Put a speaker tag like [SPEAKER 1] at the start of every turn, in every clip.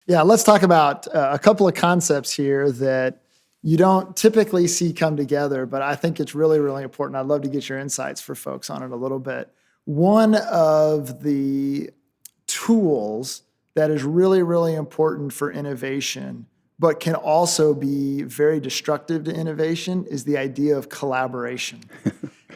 [SPEAKER 1] Yeah, let's talk about a couple of concepts here that you don't typically see come together, but I think it's really, really important. I'd love to get your insights for folks on it a little bit. One of the tools that is really, really important for innovation, but can also be very destructive to innovation, is the idea of collaboration.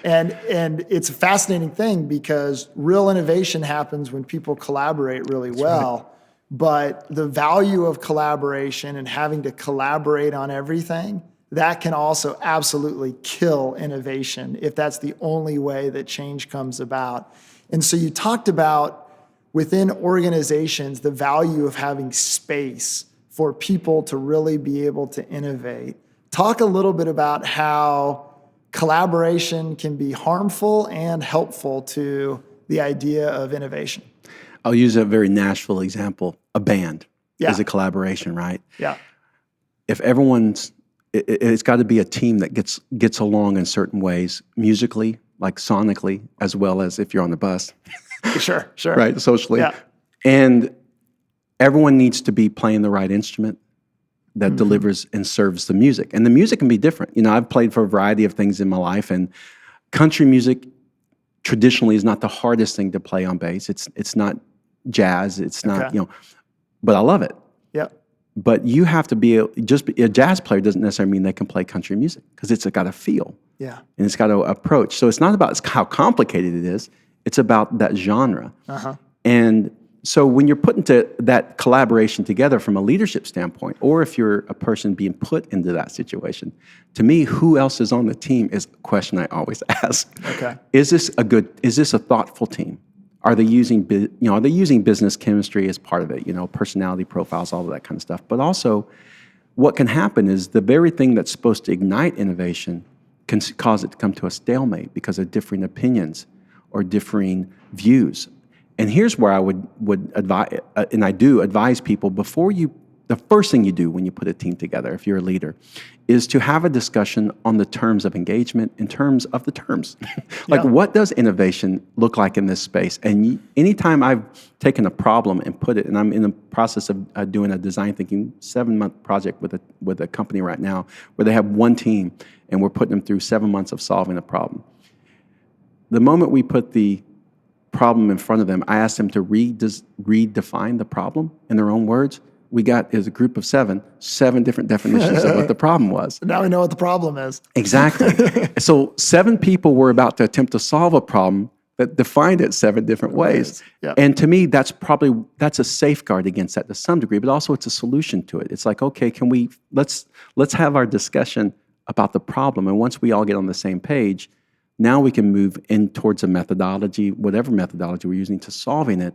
[SPEAKER 1] And it's a fascinating thing because real innovation happens when people collaborate really well. Right. But the value of collaboration and having to collaborate on everything, that can also absolutely kill innovation if that's the only way that change comes about. And so you talked about within organizations, the value of having space for people to really be able to innovate. Talk a little bit about how collaboration can be harmful and helpful to the idea of innovation.
[SPEAKER 2] I'll use a very Nashville example. A band is a collaboration, right?
[SPEAKER 1] Yeah.
[SPEAKER 2] If it's got to be a team that gets along in certain ways, musically, like sonically, as well as if you're on the bus.
[SPEAKER 1] Sure.
[SPEAKER 2] Right, socially.
[SPEAKER 1] Yeah.
[SPEAKER 2] And everyone needs to be playing the right instrument that delivers and serves the music. And the music can be different. You know, I've played for a variety of things in my life, and country music traditionally is not the hardest thing to play on bass. It's not jazz. It's not, but I love it.
[SPEAKER 1] Yeah.
[SPEAKER 2] But you have to be a jazz player doesn't necessarily mean they can play country music because it's got a feel.
[SPEAKER 1] Yeah.
[SPEAKER 2] And it's got an approach. So it's not about how complicated it is. It's about that genre. And so when you're put into that collaboration together from a leadership standpoint, or if you're a person being put into that situation, to me, who else is on the team is a question I always ask.
[SPEAKER 1] Okay.
[SPEAKER 2] Is this a thoughtful team? Are they using business chemistry as part of it, personality profiles, all of that kind of stuff. But also what can happen is the very thing that's supposed to ignite innovation can cause it to come to a stalemate because of differing opinions or differing views. And here's where I would advise, and I do advise people the first thing you do when you put a team together, if you're a leader, is to have a discussion on the terms of engagement in terms of the terms. What does innovation look like in this space? And anytime I've taken a problem and put it, and I'm in the process of doing a design thinking 7-month project with a company right now where they have one team and we're putting them through 7 months of solving a problem. The moment we put the problem in front of them, I asked them to redefine the problem in their own words. We got, as a group of seven different definitions of what the problem was.
[SPEAKER 1] Now we know what the problem is.
[SPEAKER 2] Exactly. So 7 people were about to attempt to solve a problem that defined it 7 different ways.
[SPEAKER 1] Yep.
[SPEAKER 2] And to me, that's a safeguard against that to some degree, but also it's a solution to it. It's like, okay, let's have our discussion about the problem. And once we all get on the same page, now we can move in towards a methodology, whatever methodology we're using to solving it.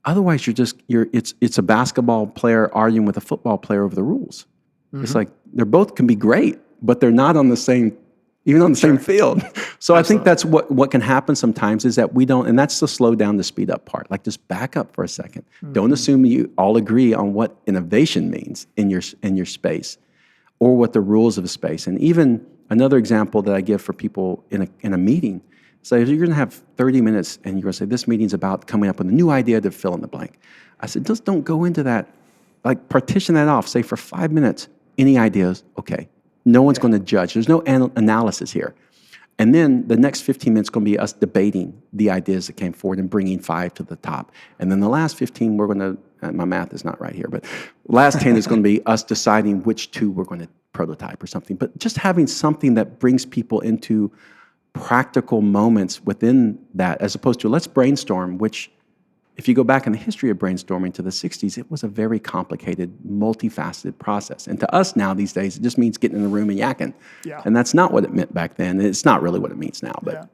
[SPEAKER 2] Otherwise, it's a basketball player arguing with a football player over the rules. It's like they both can be great, but they're not on the same, even on the same field. So I think that's what can happen sometimes is that we don't, and that's the slow down to speed up part. Like just back up for a second. Don't assume you all agree on what innovation means in your space or what the rules of a space. And even another example that I give for people in a meeting. So if you're going to have 30 minutes and you're going to say, this meeting's about coming up with a new idea to fill in the blank. I said, just don't go into that. Like partition that off. Say for 5 minutes, any ideas? Okay. No one's going to judge. There's no analysis here. And then the next 15 minutes is going to be us debating the ideas that came forward and bringing 5 to the top. And then the last 15, we're going to, my math is not right here, but last 10 is going to be us deciding which 2 we're going to prototype or something. But just having something that brings people into practical moments within that, as opposed to let's brainstorm, which if you go back in the history of brainstorming to the 60s, it was a very complicated, multifaceted process. And to us now these days, it just means getting in the room and yakking.
[SPEAKER 1] Yeah.
[SPEAKER 2] And that's not what it meant back then. It's not really what it means now. But